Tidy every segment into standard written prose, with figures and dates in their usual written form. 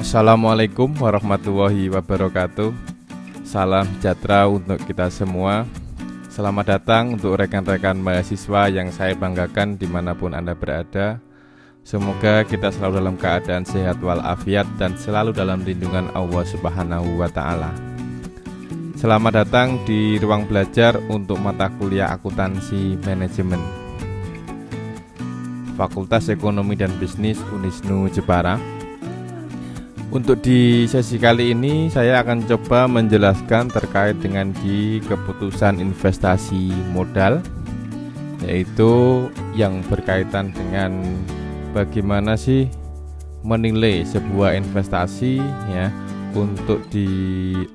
Assalamualaikum warahmatullahi wabarakatuh. Salam sejahtera untuk kita semua. Selamat datang untuk rekan-rekan mahasiswa yang saya banggakan dimanapun Anda berada. Semoga kita selalu dalam keadaan sehat walafiat dan selalu dalam lindungan Allah Subhanahu wa Ta'ala. Selamat datang di ruang belajar untuk mata kuliah akuntansi manajemen Fakultas Ekonomi dan Bisnis Unisnu Jepara. Untuk di sesi kali ini saya akan coba menjelaskan terkait dengan di keputusan investasi modal, yaitu yang berkaitan dengan bagaimana sih menilai sebuah investasi ya, untuk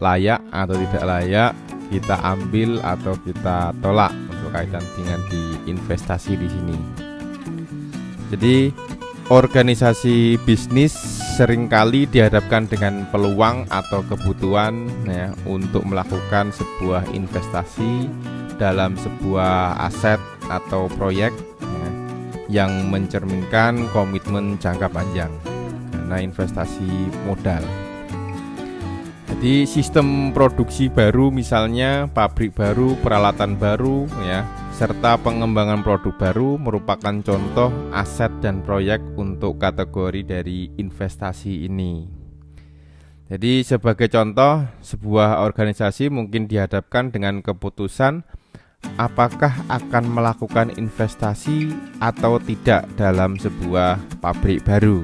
layak atau tidak layak kita ambil atau kita tolak untuk kaitan dengan di investasi di sini. Jadi organisasi bisnis seringkali dihadapkan dengan peluang atau kebutuhan ya, untuk melakukan sebuah investasi dalam sebuah aset atau proyek ya, yang mencerminkan komitmen jangka panjang karena investasi modal. Jadi sistem produksi baru, misalnya pabrik baru, peralatan baru ya, serta pengembangan produk baru merupakan contoh aset dan proyek untuk kategori dari investasi ini. Jadi sebagai contoh, sebuah organisasi mungkin dihadapkan dengan keputusan apakah akan melakukan investasi atau tidak dalam sebuah pabrik baru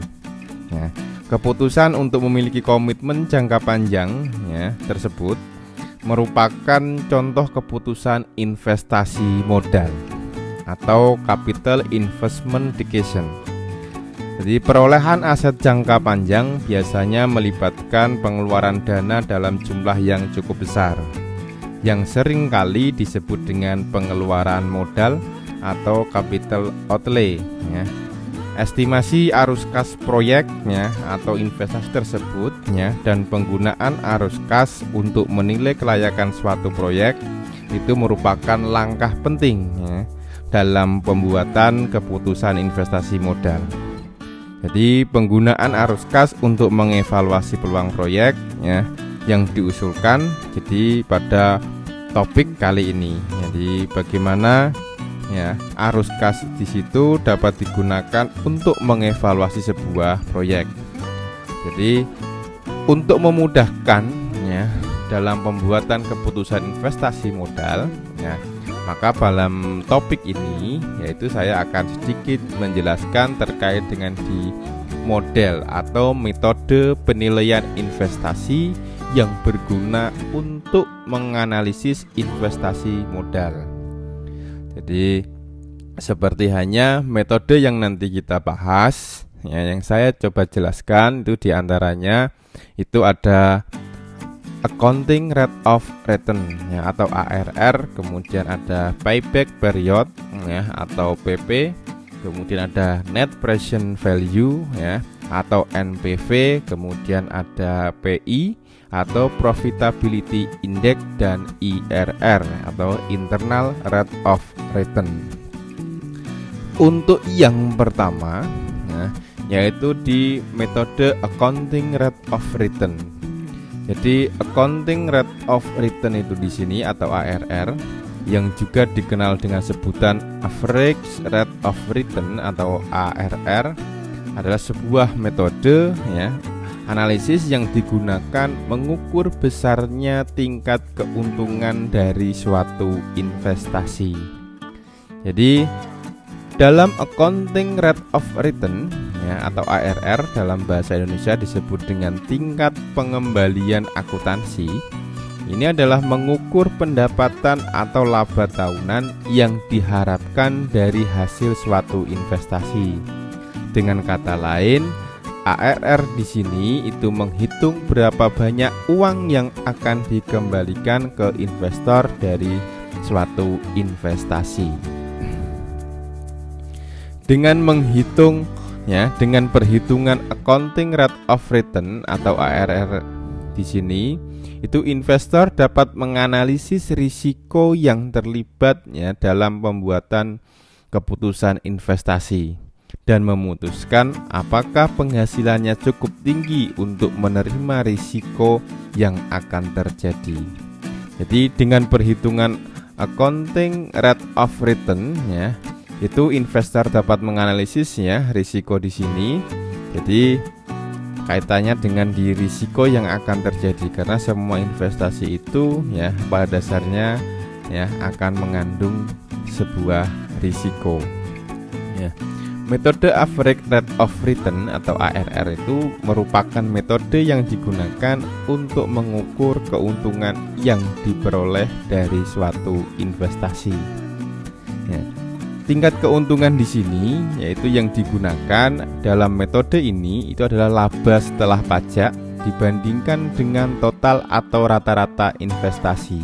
ya. Keputusan untuk memiliki komitmen jangka panjang ya, tersebut merupakan contoh keputusan investasi modal atau capital investment decision. Jadi perolehan aset jangka panjang biasanya melibatkan pengeluaran dana dalam jumlah yang cukup besar, yang sering kali disebut dengan pengeluaran modal atau capital outlay ya. Estimasi arus kas proyeknya atau investasi tersebut ya, dan penggunaan arus kas untuk menilai kelayakan suatu proyek itu merupakan langkah penting ya, dalam pembuatan keputusan investasi modal. Jadi penggunaan arus kas untuk mengevaluasi peluang proyek ya, yang diusulkan jadi pada topik kali ini. Jadi bagaimana ya, arus kas di situ dapat digunakan untuk mengevaluasi sebuah proyek. Jadi untuk memudahkan ya, dalam pembuatan keputusan investasi modal ya, maka dalam topik ini yaitu saya akan sedikit menjelaskan terkait dengan di model atau metode penilaian investasi yang berguna untuk menganalisis investasi modal. Jadi seperti hanya metode yang nanti kita bahas ya, yang saya coba jelaskan itu diantaranya itu ada accounting rate of return ya, atau ARR, kemudian ada payback period ya, atau PP, kemudian ada net present value ya, atau NPV, kemudian ada PI atau profitability index, dan IRR atau internal rate of return. Untuk yang pertama ya, yaitu di metode accounting rate of return. Jadi accounting rate of return itu di sini atau ARR, yang juga dikenal dengan sebutan average rate of return atau ARR, adalah sebuah metode ya, analisis yang digunakan mengukur besarnya tingkat keuntungan dari suatu investasi. Jadi dalam accounting rate of return ya, atau ARR dalam bahasa Indonesia disebut dengan tingkat pengembalian akuntansi. Ini adalah mengukur pendapatan atau laba tahunan yang diharapkan dari hasil suatu investasi. Dengan kata lain, ARR di sini itu menghitung berapa banyak uang yang akan dikembalikan ke investor dari suatu investasi. Dengan menghitung ya, dengan perhitungan accounting rate of return atau ARR di sini, itu investor dapat menganalisis risiko yang terlibat ya, dalam pembuatan keputusan investasi. dan memutuskan apakah penghasilannya cukup tinggi untuk menerima risiko yang akan terjadi. Jadi dengan perhitungan accounting rate of return ya, itu investor dapat menganalisis ya risiko di sini. Jadi kaitannya dengan di risiko yang akan terjadi, karena semua investasi itu ya pada dasarnya ya akan mengandung sebuah risiko ya. Metode average rate of return atau ARR itu merupakan metode yang digunakan untuk mengukur keuntungan yang diperoleh dari suatu investasi. Ya. Tingkat keuntungan di sini yaitu yang digunakan dalam metode ini itu adalah laba setelah pajak dibandingkan dengan total atau rata-rata investasi.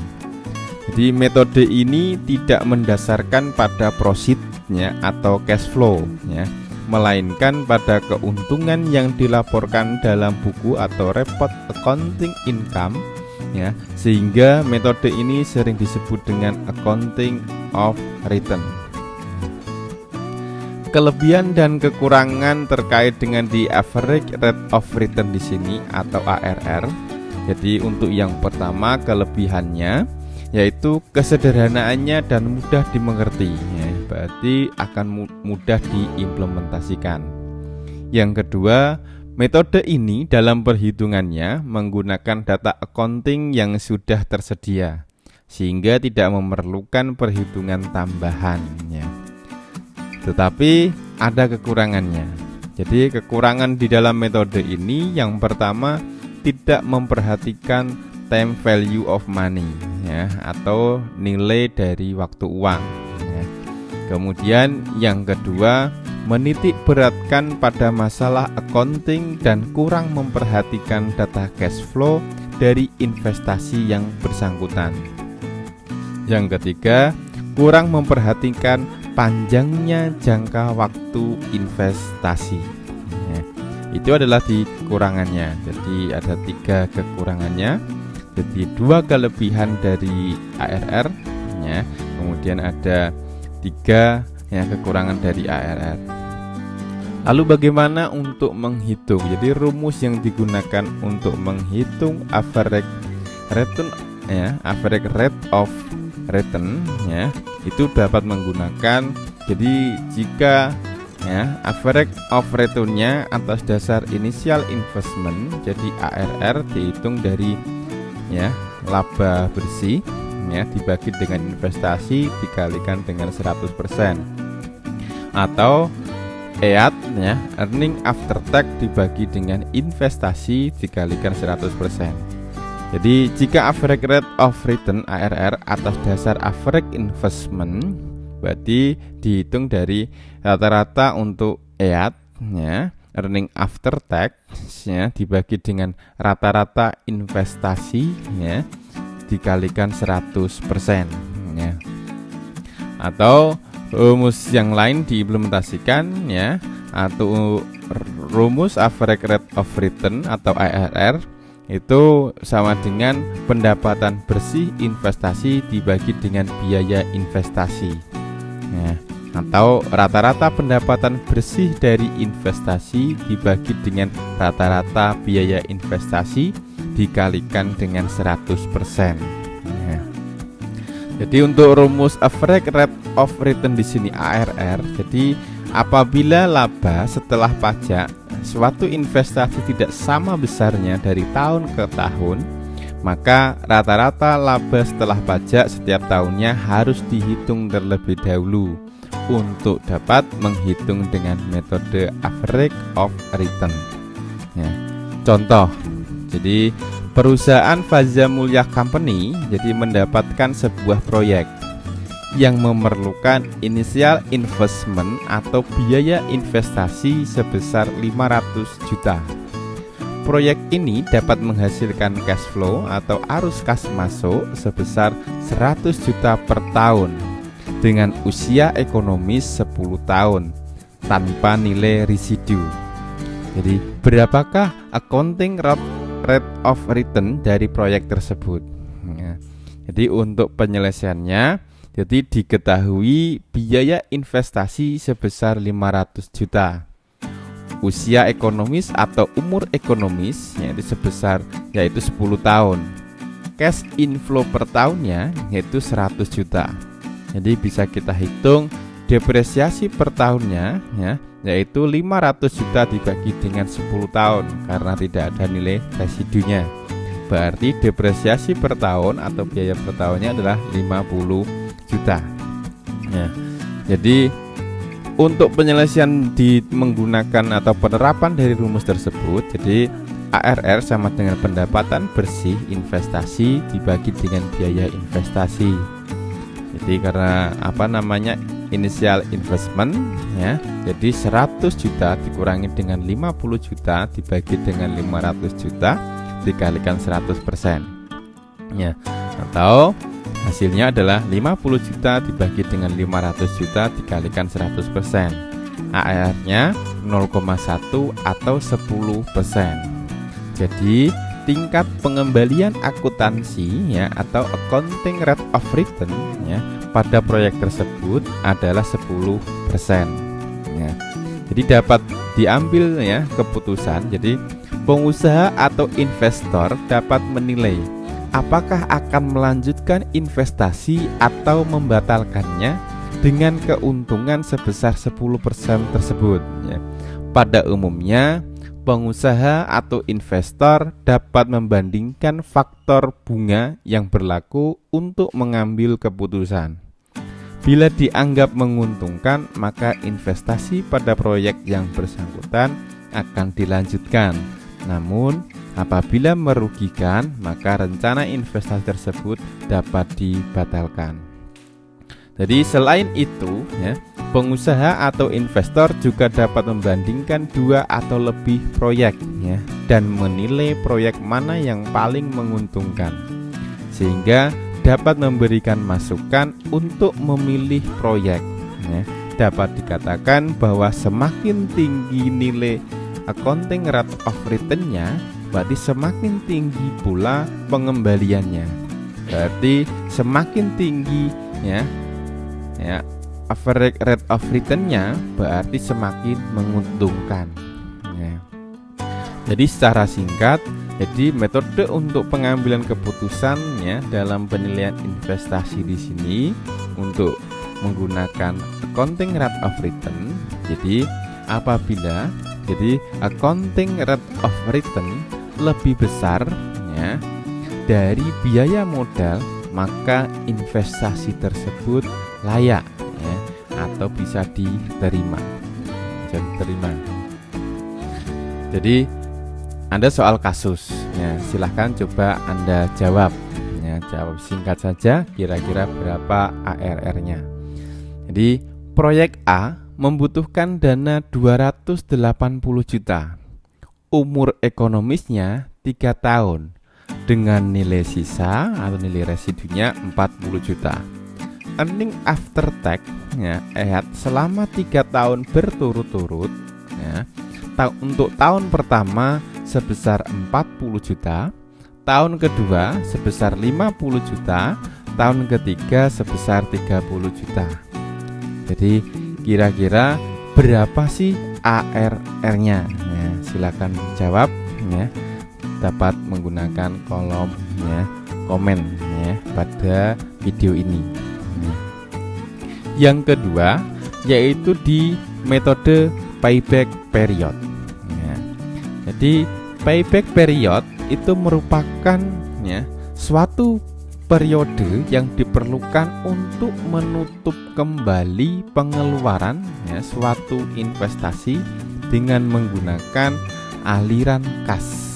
Jadi metode ini tidak mendasarkan pada profitnya atau cash flow ya, melainkan pada keuntungan yang dilaporkan dalam buku atau report accounting income ya, sehingga metode ini sering disebut dengan accounting of return. Kelebihan dan kekurangan terkait dengan di average rate of return di sini atau ARR. Jadi untuk yang pertama kelebihannya yaitu kesederhanaannya dan mudah dimengerti ya, berarti akan mudah diimplementasikan. Yang kedua, metode ini dalam perhitungannya menggunakan data accounting yang sudah tersedia sehingga tidak memerlukan perhitungan tambahan ya. Tetapi ada kekurangannya. Jadi kekurangan di dalam metode ini yang pertama tidak memperhatikan time value of money ya, atau nilai dari waktu uang ya. Kemudian yang kedua menitik beratkan pada masalah accounting dan kurang memperhatikan data cash flow dari investasi yang bersangkutan. Yang ketiga kurang memperhatikan panjangnya jangka waktu investasi ya. Itu adalah di kekurangannya. Jadi ada 3 kekurangannya. Jadi 2 kelebihan dari ARR ya. Kemudian ada 3 ya kekurangan dari ARR. Lalu bagaimana untuk menghitung? Jadi rumus yang digunakan untuk menghitung average return ya, average rate of return ya, itu dapat menggunakan, jadi jika ya average of return-nya atas dasar initial investment, jadi ARR dihitung dari ya laba bersih ya dibagi dengan investasi dikalikan dengan 100%, atau EAT ya, earning after tax dibagi dengan investasi dikalikan 100%. Jadi jika average rate of return ARR atas dasar average investment, berarti dihitung dari rata-rata untuk EAT ya, earning after tax ya dibagi dengan rata-rata investasi ya dikalikan 100% ya. Atau rumus yang lain diimplementasikan ya, atau rumus average rate of return atau ARR itu sama dengan pendapatan bersih investasi dibagi dengan biaya investasi ya. Atau rata-rata pendapatan bersih dari investasi dibagi dengan rata-rata biaya investasi dikalikan dengan 100% ya. Jadi untuk rumus average rate of return di sini ARR, jadi apabila laba setelah pajak suatu investasi tidak sama besarnya dari tahun ke tahun, maka rata-rata laba setelah pajak setiap tahunnya harus dihitung terlebih dahulu untuk dapat menghitung dengan metode average of return ya. Contoh, jadi perusahaan Faza Mulia Company jadi mendapatkan sebuah proyek yang memerlukan initial investment atau biaya investasi sebesar 500 juta. Proyek ini dapat menghasilkan cash flow atau arus kas masuk sebesar 100 juta per tahun dengan usia ekonomis 10 tahun tanpa nilai residu. Jadi berapakah accounting rate of return dari proyek tersebut? Ya. Jadi untuk penyelesaiannya, Jadi diketahui biaya investasi sebesar 500 juta. Usia ekonomis atau umur ekonomis yaitu 10 tahun. Cash inflow per tahunnya yaitu 100 juta. Jadi bisa kita hitung depresiasi per tahunnya yaitu 500 juta dibagi dengan 10 tahun karena tidak ada nilai residunya. Berarti depresiasi per tahun atau biaya per tahunnya adalah 50 juta. Jadi untuk penyelesaian menggunakan atau penerapan dari rumus tersebut, jadi ARR sama dengan pendapatan bersih investasi dibagi dengan biaya investasi. Jadi karena initial investment jadi 100 juta dikurangi dengan 50 juta dibagi dengan 500 juta dikalikan 100%. Atau hasilnya adalah 50 juta dibagi dengan 500 juta dikalikan 100%. ARR-nya 0,1 atau 10%. Jadi tingkat pengembalian akuntansi atau accounting rate of return pada proyek tersebut adalah 10%. Jadi dapat diambil keputusan. Jadi pengusaha atau investor dapat menilai apakah akan melanjutkan investasi atau membatalkannya dengan keuntungan sebesar 10% tersebut. Pada umumnya, pengusaha atau investor dapat membandingkan faktor bunga yang berlaku untuk mengambil keputusan. Bila dianggap menguntungkan, maka investasi pada proyek yang bersangkutan akan dilanjutkan. Namun, apabila merugikan, maka rencana investasi tersebut dapat dibatalkan. Jadi selain itu, pengusaha atau investor juga dapat membandingkan 2 atau lebih proyek dan menilai proyek mana yang paling menguntungkan, sehingga dapat memberikan masukan untuk memilih proyek. Dapat dikatakan bahwa semakin tinggi nilai accounting rate of return-nya, berarti semakin tinggi pula pengembaliannya. Berarti semakin tinggi average rate of return-nya berarti semakin menguntungkan. Jadi secara singkat, jadi metode untuk pengambilan keputusan dalam penilaian investasi di sini untuk menggunakan accounting rate of return. Jadi apabila accounting rate of return lebih besar dari biaya modal, maka investasi tersebut layak atau bisa diterima. Jadi Anda soal kasus, silahkan coba Anda jawab. Jawab singkat saja, kira-kira berapa ARR-nya. Jadi proyek A membutuhkan dana 280 juta. Umur ekonomisnya 3 tahun dengan nilai sisa atau nilai residunya 40 juta. Earning after tax selama 3 tahun berturut-turut untuk tahun pertama sebesar 40 juta, tahun kedua sebesar 50 juta, tahun ketiga sebesar 30 juta. Jadi kira-kira berapa sih ARR-nya? Silakan jawab dapat menggunakan kolom komen pada video ini. Yang kedua yaitu di metode payback period. Jadi payback period itu merupakan suatu periode yang diperlukan untuk menutup kembali pengeluaran suatu investasi dengan menggunakan aliran kas.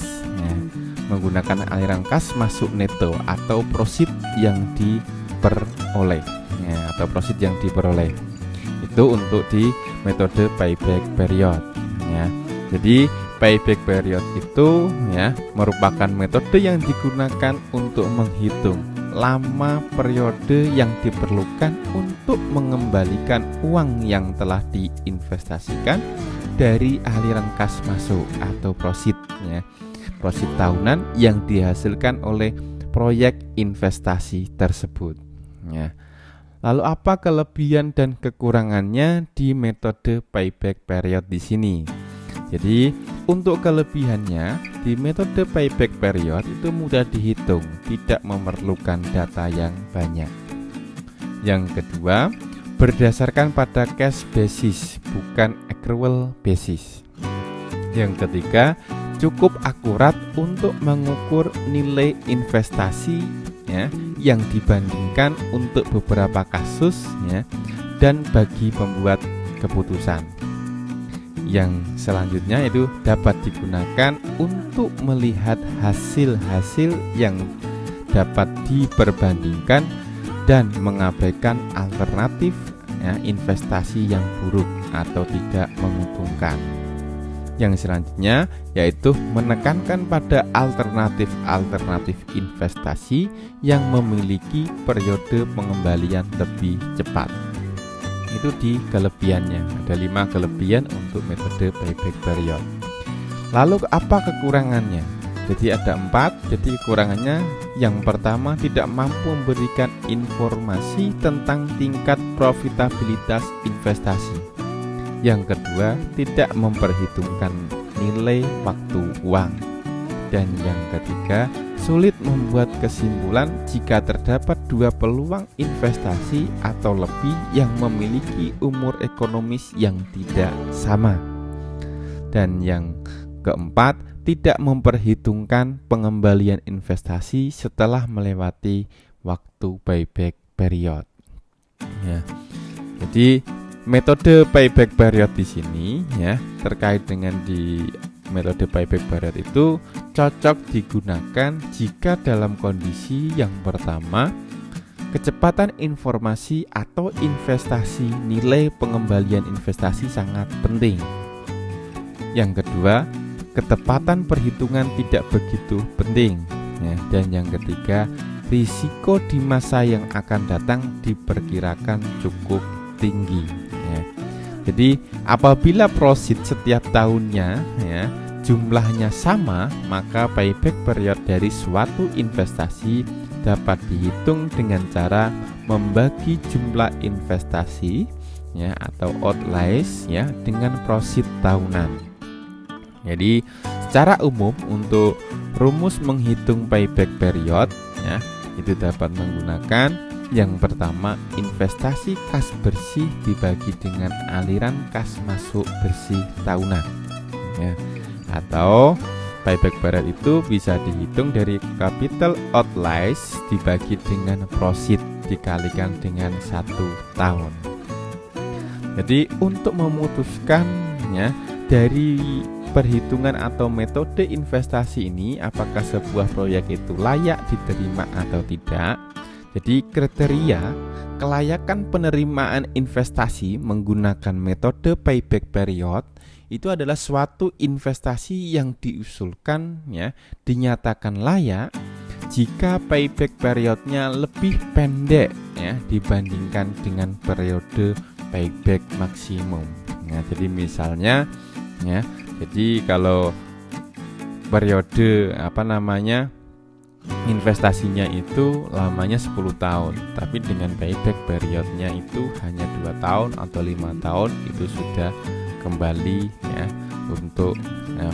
Menggunakan aliran kas masuk neto atau proceed yang diperoleh itu untuk di metode payback period. Jadi payback period itu merupakan metode yang digunakan untuk menghitung lama periode yang diperlukan untuk mengembalikan uang yang telah diinvestasikan dari aliran kas masuk atau proceed proceed tahunan yang dihasilkan oleh proyek investasi tersebut. Lalu apa kelebihan dan kekurangannya di metode payback period di sini? Jadi untuk kelebihannya di metode payback period itu mudah dihitung, tidak memerlukan data yang banyak. Yang kedua, berdasarkan pada cash basis, bukan accrual basis. Yang ketiga, cukup akurat untuk mengukur nilai investasi ya, yang dibandingkan untuk beberapa kasus ya, dan bagi pembuat keputusan. Yang selanjutnya itu dapat digunakan untuk melihat hasil-hasil yang dapat diperbandingkan dan mengabaikan alternatif ya, investasi yang buruk atau tidak menguntungkan. Yang selanjutnya yaitu menekankan pada alternatif investasi yang memiliki periode pengembalian lebih cepat. Itu di kelebihannya. Ada 5 kelebihan untuk metode payback period. Lalu apa kekurangannya? Jadi ada 4. Jadi kekurangannya yang pertama, tidak mampu memberikan informasi tentang tingkat profitabilitas investasi. Yang kedua, tidak memperhitungkan nilai waktu uang. Dan yang ketiga, sulit membuat kesimpulan jika terdapat 2 peluang investasi atau lebih yang memiliki umur ekonomis yang tidak sama. Dan yang keempat, tidak memperhitungkan pengembalian investasi setelah melewati waktu payback period. Ya. Jadi metode payback period di sini ya, terkait dengan di metode payback period itu cocok digunakan jika dalam kondisi yang pertama, kecepatan informasi atau investasi, nilai pengembalian investasi sangat penting. Yang kedua, ketepatan perhitungan tidak begitu penting ya. Dan yang ketiga, risiko di masa yang akan datang diperkirakan cukup tinggi ya. Jadi apabila profit setiap tahunnya ya, jumlahnya sama, maka payback period dari suatu investasi dapat dihitung dengan cara membagi jumlah investasi ya, atau outlays ya, dengan profit tahunan. Jadi secara umum untuk rumus menghitung payback period ya, itu dapat menggunakan yang pertama, investasi kas bersih dibagi dengan aliran kas masuk bersih tahunan ya. Atau payback period itu bisa dihitung dari capital outlays dibagi dengan profit dikalikan dengan 1 tahun. Jadi untuk memutuskannya dari perhitungan atau metode investasi ini, apakah sebuah proyek itu layak diterima atau tidak. Jadi kriteria kelayakan penerimaan investasi menggunakan metode payback period itu adalah suatu investasi yang diusulkan ya, dinyatakan layak jika payback periodnya lebih pendek ya, dibandingkan dengan periode payback maksimum. Nah, jadi misalnya ya, jadi kalau periode investasinya itu lamanya 10 tahun, tapi dengan payback periodnya itu hanya 2 tahun atau 5 tahun, itu sudah kembali ya untuk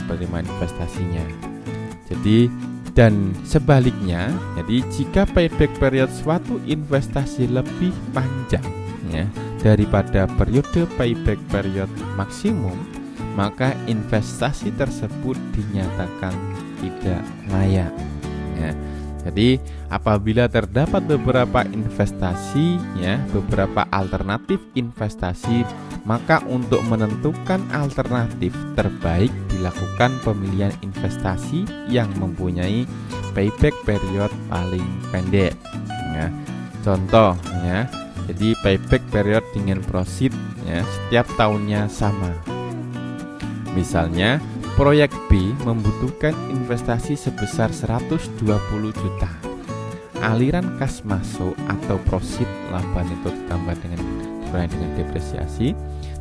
penerimaan investasinya. Jadi dan sebaliknya, jadi jika payback period suatu investasi lebih panjang ya daripada periode payback period maksimum, maka investasi tersebut dinyatakan tidak layak ya. Jadi apabila terdapat beberapa investasi ya, beberapa alternatif investasi, maka untuk menentukan alternatif terbaik dilakukan pemilihan investasi yang mempunyai payback period paling pendek ya. Contoh ya, jadi payback period dengan profit ya, setiap tahunnya sama. Misalnya proyek B membutuhkan investasi sebesar 120 juta. Aliran kas masuk atau profit laba neto ditambah dengan dikurangi dengan depresiasi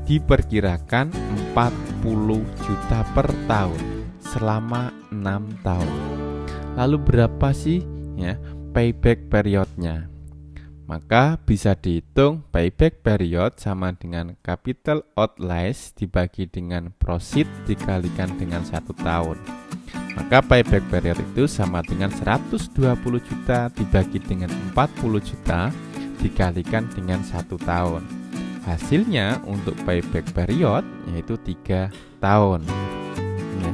diperkirakan 40 juta per tahun selama 6 tahun. Lalu berapa sih ya payback periodnya? maka bisa dihitung payback period sama dengan capital outlays dibagi dengan proceed dikalikan dengan 1 tahun. Maka payback period itu sama dengan 120 juta dibagi dengan 40 juta dikalikan dengan 1 tahun. Hasilnya untuk payback period yaitu 3 tahun. Ya.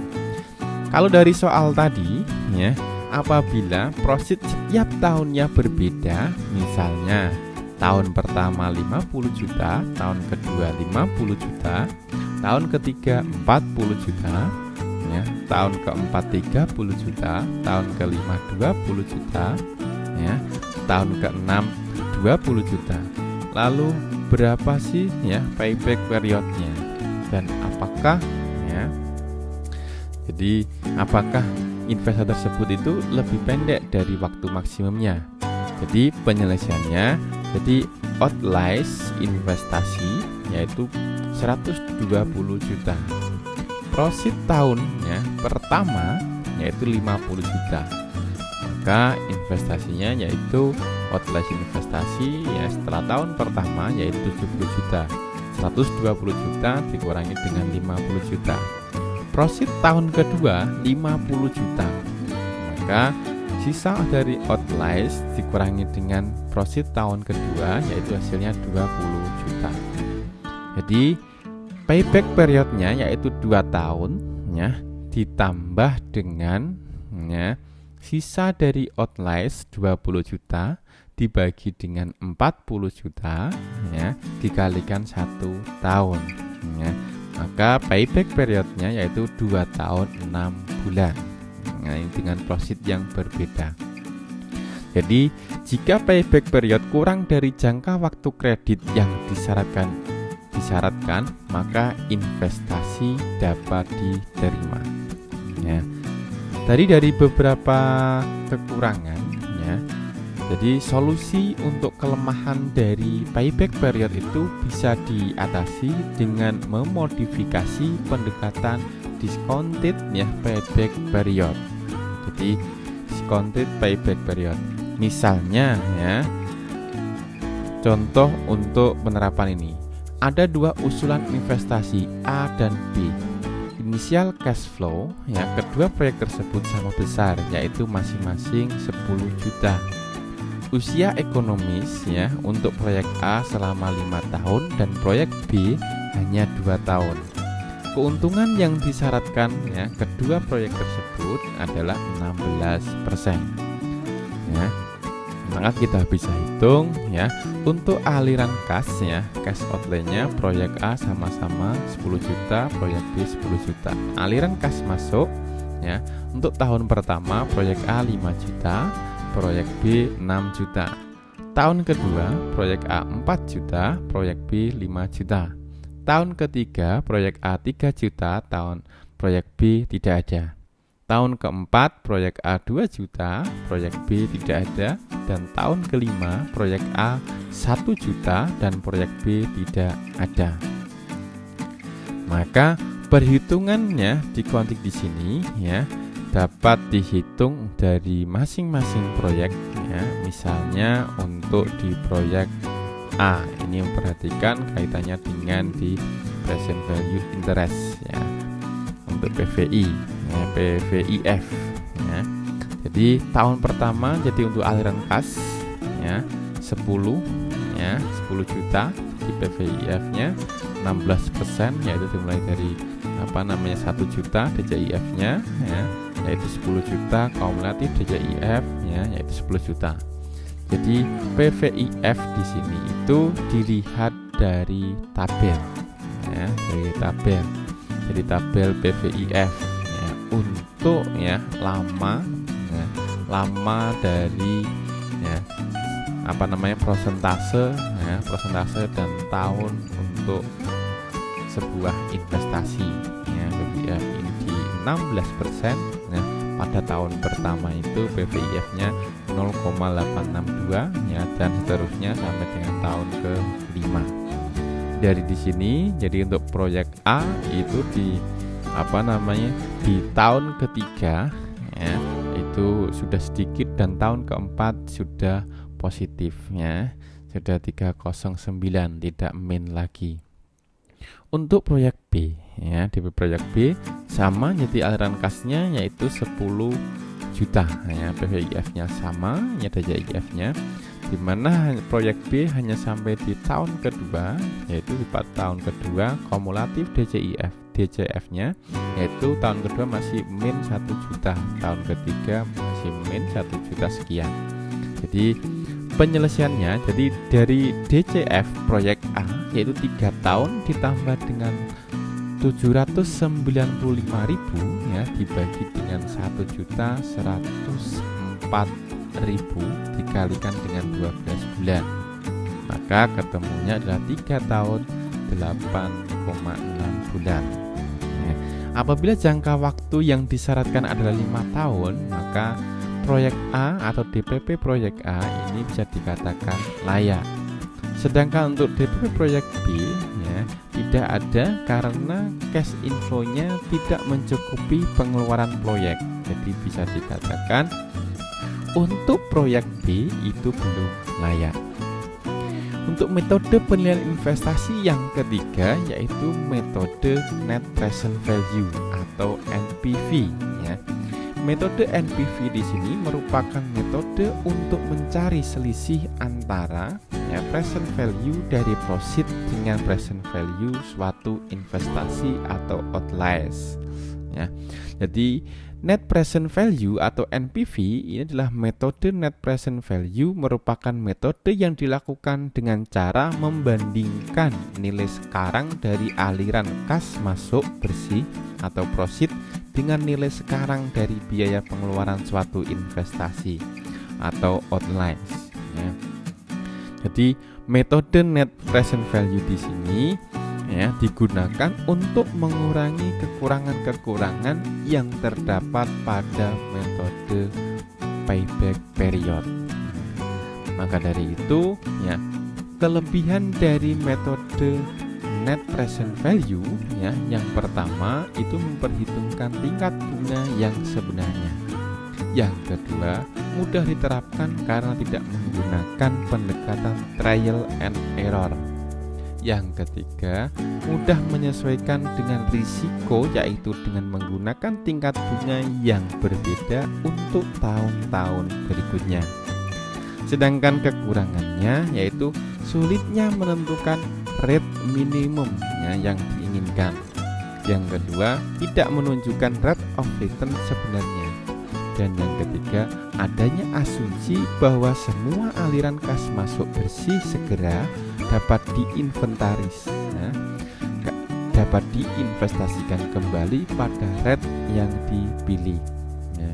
Kalau dari soal tadi, ya, apabila proceed setiap tahunnya berbeda, misalnya tahun pertama 50 juta, tahun kedua 50 juta, tahun ketiga 40 juta, ya, tahun keempat 30 juta, tahun kelima 20 juta, ya, tahun keenam 20 juta. Lalu berapa sih ya payback periodnya? Dan apakah ya? Jadi apakah investasi tersebut itu lebih pendek dari waktu maksimumnya? Jadi penyelesaiannya, jadi outlays investasi yaitu 120 juta. Proceed tahunnya pertama yaitu 50 juta. Maka investasinya yaitu outlays investasi ya setelah tahun pertama yaitu 70 juta. 120 juta dikurangi dengan 50 juta. Proceed tahun kedua 50 juta. Maka sisa dari outlays dikurangi dengan proceed tahun kedua yaitu hasilnya 20 juta. Jadi payback periodnya yaitu 2 tahun ya, ditambah dengan ya, sisa dari outlays 20 juta dibagi dengan 40 juta ya, dikalikan 1 tahun ya. Maka payback periodnya yaitu 2 tahun 6 bulan. Nah, ini dengan proceed yang berbeda. Jadi jika payback period kurang dari jangka waktu kredit yang disyaratkan, maka investasi dapat diterima. Ya. Dari beberapa kekurangan, ya. Jadi solusi untuk kelemahan dari payback period itu bisa diatasi dengan memodifikasi pendekatan discounted ya payback period. Jadi discounted payback period. Misalnya ya, contoh untuk penerapan ini. Ada 2 usulan investasi A dan B. Inisial cash flow ya kedua proyek tersebut sama besar yaitu masing-masing 10 juta. Usia ekonomis ya untuk proyek A selama 5 tahun dan proyek B hanya 2 tahun. Keuntungan yang disyaratkan ya kedua proyek tersebut adalah 16%. Ya. Maka kita bisa hitung ya untuk aliran kas ya, cash outlay-nya proyek A sama-sama 10 juta, proyek B 10 juta. Aliran kas masuk ya untuk tahun pertama proyek A 5 juta, proyek B 6 juta. Tahun kedua proyek A 4 juta, proyek B 5 juta. Tahun ketiga proyek A 3 juta, tahun proyek B tidak ada. Tahun keempat proyek A 2 juta, proyek B tidak ada. Dan tahun kelima proyek A 1 juta dan proyek B tidak ada. Maka perhitungannya dikontik di sini ya dapat dihitung dari masing-masing proyek ya. Misalnya untuk di proyek A ini memperhatikan kaitannya dengan di present value interest ya untuk PVI ya, PVIF ya. Jadi tahun pertama jadi untuk aliran kas ya 10 ya 10 juta di PVIF-nya 16% yaitu dimulai dari 1 juta DJIF-nya ya yaitu 10 juta kumulatif DJIF ya yaitu 10 juta. Jadi PVIF di sini itu dilihat dari tabel ya, dari tabel. Jadi tabel PVIF ya, untuk ya lama dari ya persentase dan tahun untuk sebuah investasi ya PVIF ini di 16% ya, pada tahun pertama itu PVIF-nya 0,862 ya dan seterusnya sampai dengan tahun ke-5. Dari di sini jadi untuk proyek A itu di di tahun ketiga ya itu sudah sedikit dan tahun keempat sudah positifnya. sudah 309, tidak min lagi. Untuk proyek B, ya, di proyek B sama, jadi aliran kasnya yaitu 10 juta, ya, PVIF-nya sama, ini ada JIF-nya, di mana proyek B hanya sampai di tahun kedua, yaitu di tahun kedua kumulatif DCF-nya, yaitu tahun kedua masih min 1 juta, tahun ketiga masih min 1 juta sekian. Jadi penyelesaiannya, jadi dari DCF proyek A yaitu 3 tahun ditambah dengan 795.000, ya, dibagi dengan 1.104.000 dikalikan dengan 12 bulan, maka ketemunya adalah 3 tahun 8,6 bulan. Ya, apabila jangka waktu yang disyaratkan adalah 5 tahun, maka proyek A atau DPP proyek A ini bisa dikatakan layak. Sedangkan untuk DPP proyek B, ya, tidak ada karena cash inflow-nya tidak mencukupi pengeluaran proyek. Jadi bisa dikatakan untuk proyek B itu belum layak. Untuk metode penilaian investasi yang ketiga yaitu metode Net Present Value atau NPV, ya. Metode NPV di sini merupakan metode untuk mencari selisih antara, ya, present value dari proceed dengan present value suatu investasi atau outlays, ya. Jadi net present value atau NPV ini adalah metode net present value, merupakan metode yang dilakukan dengan cara membandingkan nilai sekarang dari aliran kas masuk bersih atau proceed dengan nilai sekarang dari biaya pengeluaran suatu investasi atau outlays, ya. Jadi metode net present value di sini, ya, digunakan untuk mengurangi kekurangan-kekurangan yang terdapat pada metode payback period. Maka dari itu, ya, kelebihan dari metode net present value, ya, yang pertama itu memperhitungkan tingkat bunga yang sebenarnya. Yang kedua, mudah diterapkan karena tidak menggunakan pendekatan trial and error. Yang ketiga, mudah menyesuaikan dengan risiko, yaitu dengan menggunakan tingkat bunga yang berbeda untuk tahun-tahun berikutnya. Sedangkan kekurangannya yaitu sulitnya menentukan rate minimum, ya, yang diinginkan. Yang kedua, tidak menunjukkan rate of return sebenarnya. Dan yang ketiga, adanya asumsi bahwa semua aliran kas masuk bersih segera dapat diinventaris, ya, dapat diinvestasikan kembali pada rate yang dipilih, ya.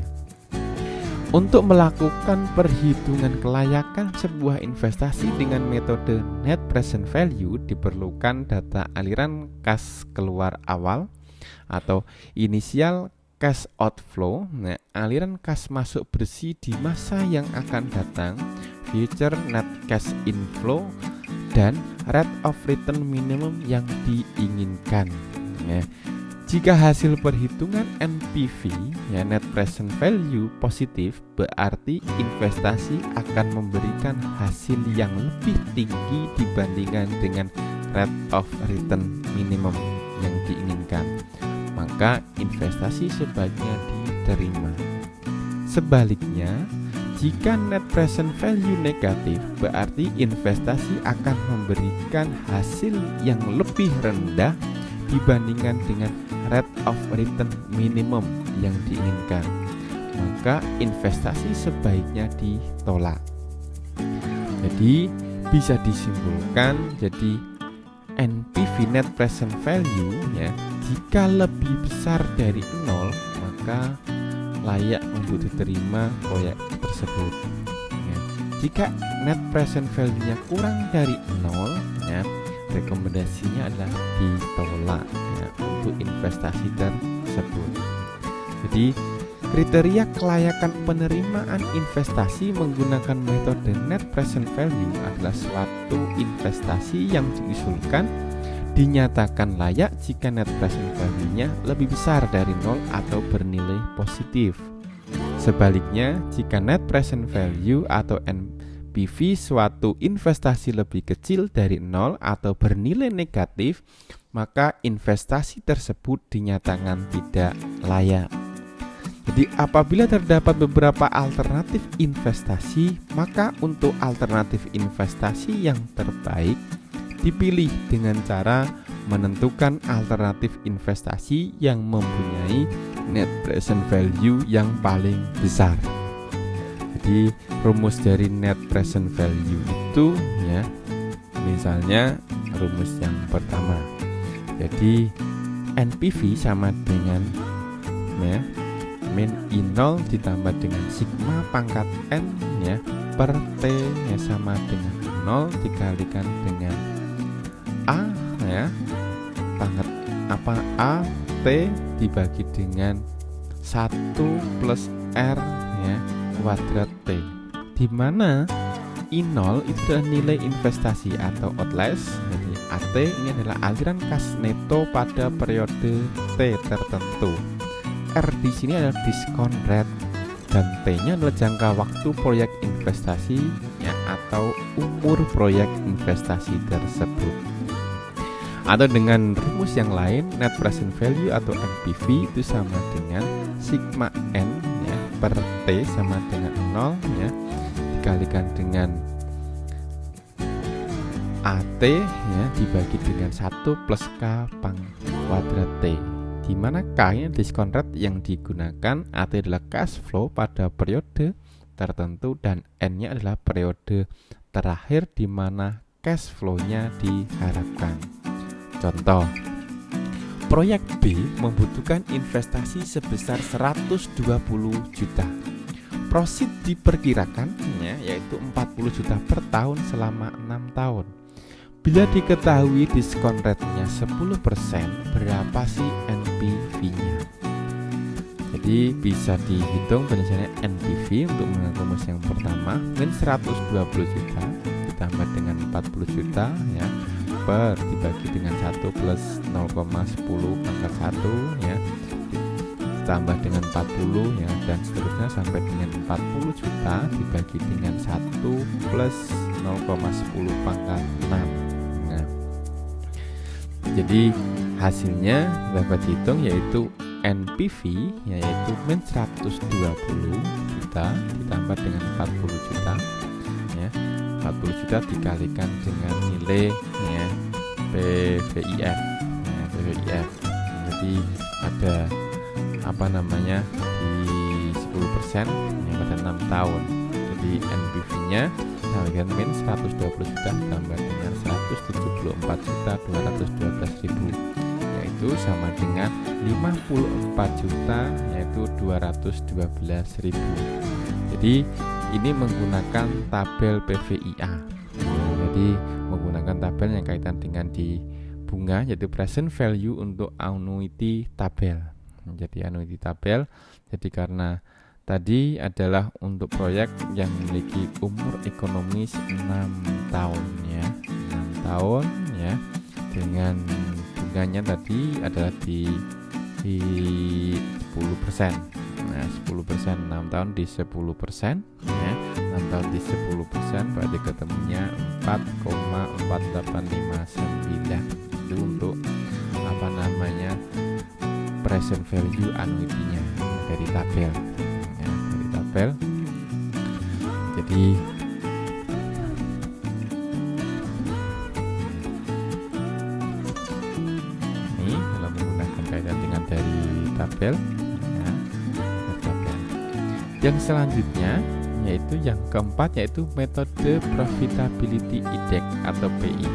Untuk melakukan perhitungan kelayakan sebuah investasi dengan metode net present value diperlukan data aliran kas keluar awal atau initial cash outflow, nah, aliran kas masuk bersih di masa yang akan datang, future net cash inflow, dan rate of return minimum yang diinginkan, ya. Jika hasil perhitungan NPV, ya, net present value positif, berarti investasi akan memberikan hasil yang lebih tinggi dibandingkan dengan rate of return minimum yang diinginkan, maka investasi sebaiknya diterima. Sebaliknya, jika net present value negatif, berarti investasi akan memberikan hasil yang lebih rendah dibandingkan dengan rate of return minimum yang diinginkan, maka investasi sebaiknya ditolak. Jadi bisa disimpulkan, jadi NPV net present value, ya, jika lebih besar dari 0 maka layak untuk diterima proyek tersebut, ya. Jika net present value-nya kurang dari 0, ya, rekomendasinya adalah ditolak, ya, untuk investasi tersebut. Jadi kriteria kelayakan penerimaan investasi menggunakan metode net present value adalah suatu investasi yang diusulkan dinyatakan layak jika net present value-nya lebih besar dari 0 atau bernilai positif. Sebaliknya, jika net present value atau PV suatu investasi lebih kecil dari 0 atau bernilai negatif, maka investasi tersebut dinyatakan tidak layak. Jadi apabila terdapat beberapa alternatif investasi, maka untuk alternatif investasi yang terbaik dipilih dengan cara menentukan alternatif investasi yang mempunyai net present value yang paling besar. Jadi rumus dari net present value itu ya, misalnya rumus yang pertama. Jadi NPV sama dengan ya, min I0 ditambah dengan sigma pangkat N ya per T ya sama dengan 0 dikalikan dengan A ya pangkat A T dibagi dengan 1 plus R ya kuadrat T, di mana I0 itu adalah nilai investasi atau outlays. Jadi AT ini adalah aliran kas neto pada periode T tertentu. R di sini adalah diskon rate dan T-nya adalah jangka waktu proyek investasi ya, atau umur proyek investasi tersebut. Atau dengan rumus yang lain, net present value atau NPV itu sama dengan sigma N ya, per T sama dengan 0 ya, dikalikan dengan AT ya, dibagi dengan 1 plus K kuadrat T, di mana K nya diskon rate yang digunakan, AT adalah cash flow pada periode tertentu, dan N nya adalah periode terakhir di mana cash flow-nya diharapkan. Contoh, proyek B membutuhkan investasi sebesar 120 juta. Profit diperkirakan yaitu 40 juta per tahun selama 6 tahun. Bila diketahui diskon rate-nya 10%, berapa sih NPV-nya? Jadi bisa dihitung penyelesaiannya NPV untuk menggunakan rumus yang pertama, min 120 juta ditambah dengan 40 juta ya, per dibagi dengan 1 plus 0,10 pangkat 1 ya, ditambah dengan 40 ya, dan seterusnya sampai dengan 40 juta dibagi dengan 1 plus 0,10 pangkat 6. Nah, jadi hasilnya dapat dihitung yaitu NPV yaitu min 120 juta ditambah dengan 40 juta ya, 40 juta dikalikan dengan nilai ya, PVIF ya, PVIF. Jadi ada di 10% yang pada 6 tahun. Jadi NPV-nya dengan min 120 juta tambah dengan 174 juta 212 ribu, yaitu sama dengan 54 juta yaitu 212 ribu. Jadi ini menggunakan tabel PVIA. Jadi menggunakan tabel yang kaitan dengan di bunga, yaitu present value untuk annuity tabel. Jadi annuity tabel. Jadi karena tadi adalah untuk proyek yang memiliki umur ekonomis 6 tahun ya, 6 tahun ya, dengan bunganya tadi adalah di 10%. Nah, 10% 6 tahun di 10% ya, 6 tahun di 10% berarti ketemunya 4,4859. Itu untuk present value annuity-nya dari tabel ya, dari tabel. Jadi ini kalau menggunakan kaitan dengan dari tabel ya, dari tabel. Yang selanjutnya yaitu yang keempat, yaitu metode profitability index atau PI.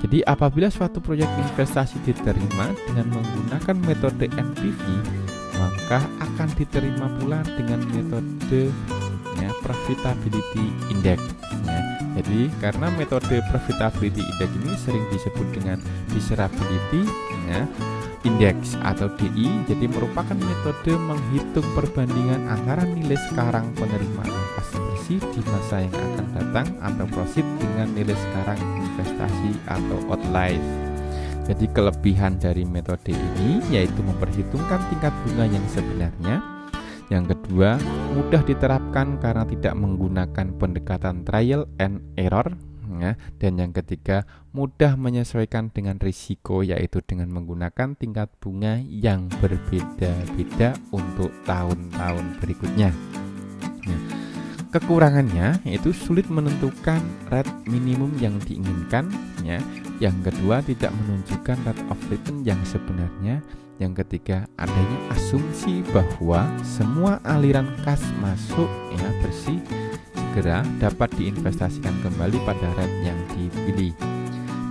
Jadi apabila suatu proyek investasi diterima dengan menggunakan metode NPV, maka akan diterima pula dengan metode ya, profitability index ya. Jadi karena metode profitability index ini sering disebut dengan desirability ya, index atau DI, jadi merupakan metode menghitung perbandingan antara nilai sekarang penerimaan kas bersih di masa yang akan datang atau profit dengan nilai sekarang investasi atau outlays. Jadi kelebihan dari metode ini yaitu memperhitungkan tingkat bunga yang sebenarnya Yang kedua, mudah diterapkan karena tidak menggunakan pendekatan trial and error. Dan yang ketiga, mudah menyesuaikan dengan risiko, yaitu dengan menggunakan tingkat bunga yang berbeda-beda untuk tahun-tahun berikutnya. Kekurangannya yaitu sulit menentukan rate minimum yang diinginkan. Yang kedua, tidak menunjukkan rate of return yang sebenarnya. Yang ketiga, adanya asumsi bahwa semua aliran kas masuk bersih segera dapat diinvestasikan kembali pada rate yang dipilih.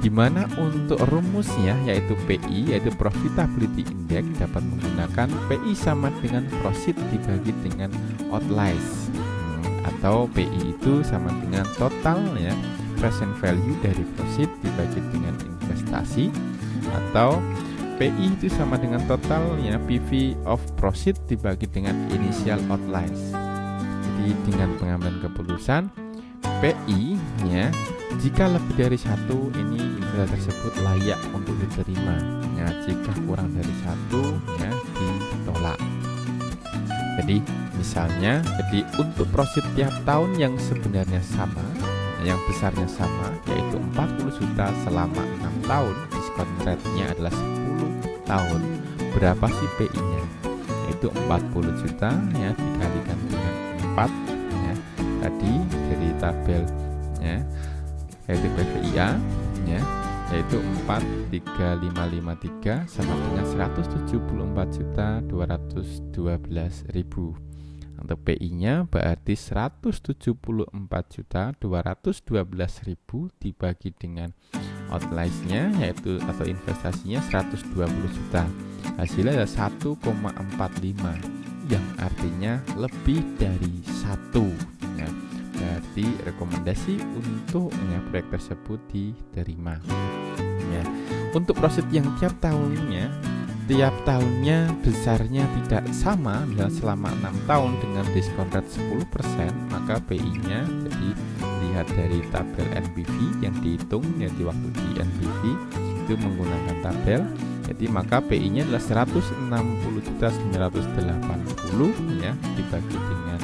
Di mana untuk rumusnya yaitu PI, yaitu Profitability Index, dapat menggunakan PI sama dengan profit dibagi dengan outliers, atau PI itu sama dengan total present value dari profit dibagi dengan investasi, atau PI itu sama dengan total PV of profit dibagi dengan initial outliers. Jadi dengan pengambilan keputusan PI jika lebih dari 1 ini investasi tersebut layak untuk diterima. Jika kurang dari 1 ditolak. Jadi misalnya, untuk profit tiap tahun yang sebenarnya sama, yang besarnya sama, yaitu 40 juta selama 6 tahun, diskon rate-nya adalah 10 tahun. Berapa sih PI-nya? Yaitu 40 juta dikalikan dengan 4 tadi dari tabelnya, yaitu PVIA yaitu 43553 sama dengan 174.212.000. Untuk PI-nya berarti 174.212.000 dibagi dengan outliers-nya yaitu atau investasinya 120 juta. Hasilnya adalah 1,45, yang artinya lebih dari 1. Berarti rekomendasi untuk proyek tersebut diterima. Untuk profit yang tiap tahunnya besarnya tidak sama, selama 6 tahun dengan diskon rate 10%, maka PI-nya jadi lihat dari tabel NPV yang dihitung di waktu di NPV itu menggunakan tabel. Jadi maka PI-nya adalah 160.980 dibagi dengan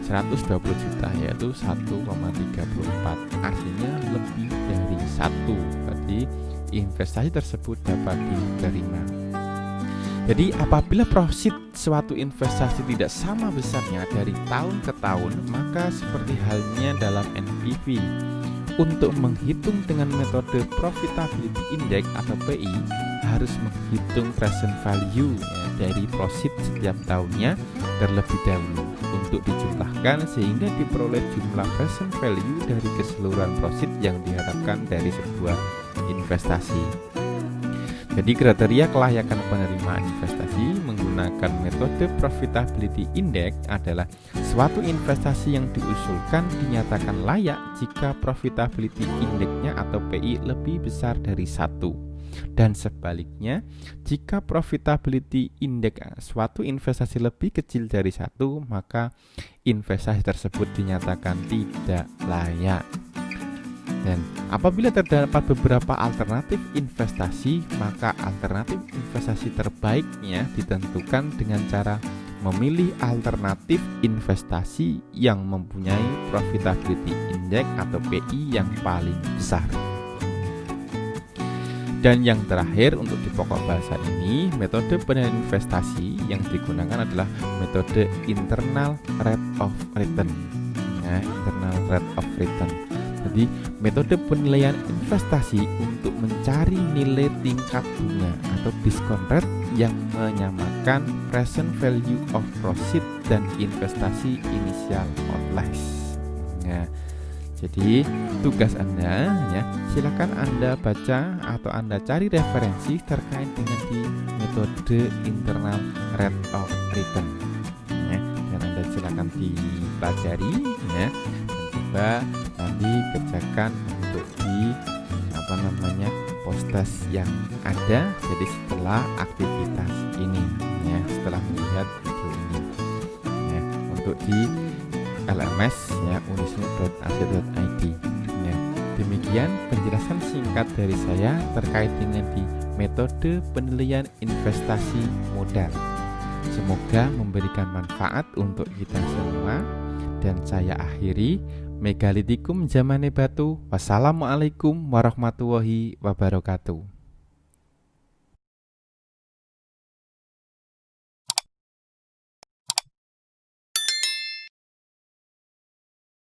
120 juta yaitu 1,34, artinya lebih dari 1. Berarti investasi tersebut dapat diterima. Jadi apabila profit suatu investasi tidak sama besarnya dari tahun ke tahun, maka seperti halnya dalam NPV. Untuk menghitung dengan metode Profitability Index atau PI, harus menghitung present value dari profit setiap tahunnya terlebih dahulu untuk dijumlahkan sehingga diperoleh jumlah present value dari keseluruhan profit yang diharapkan dari sebuah investasi. Jadi kriteria kelayakan penerimaan investasi menggunakan metode Profitability Index adalah suatu investasi yang diusulkan dinyatakan layak jika Profitability Index-nya atau PI lebih besar dari 1. Dan sebaliknya, jika Profitability Index suatu investasi lebih kecil dari 1, maka investasi tersebut dinyatakan tidak layak. Dan apabila terdapat beberapa alternatif investasi, maka alternatif investasi terbaiknya ditentukan dengan cara memilih alternatif investasi yang mempunyai Profitability Index atau PI yang paling besar. Dan yang terakhir untuk di pokok bahasa ini, metode penilaian investasi yang digunakan adalah metode Internal Rate of Return. Internal Rate of Return. Jadi metode penilaian investasi untuk mencari nilai tingkat bunga atau diskon rate yang menyamakan present value of profit dan investasi initial outliers. Jadi tugas Anda silakan Anda baca atau Anda cari referensi terkait dengan di metode Internal Rate of Return. Dan Anda silakan dipelajari dan coba nanti kerjakan untuk di post-test yang ada. Jadi setelah aktivitas ini setelah melihat video ini untuk di LMS unisnu.ac.id. Demikian penjelasan singkat dari saya terkait dengan di metode penilaian investasi modal. Semoga memberikan manfaat untuk kita semua. Dan saya akhiri, megalitikum zamane batu. Wassalamualaikum warahmatullahi wabarakatuh.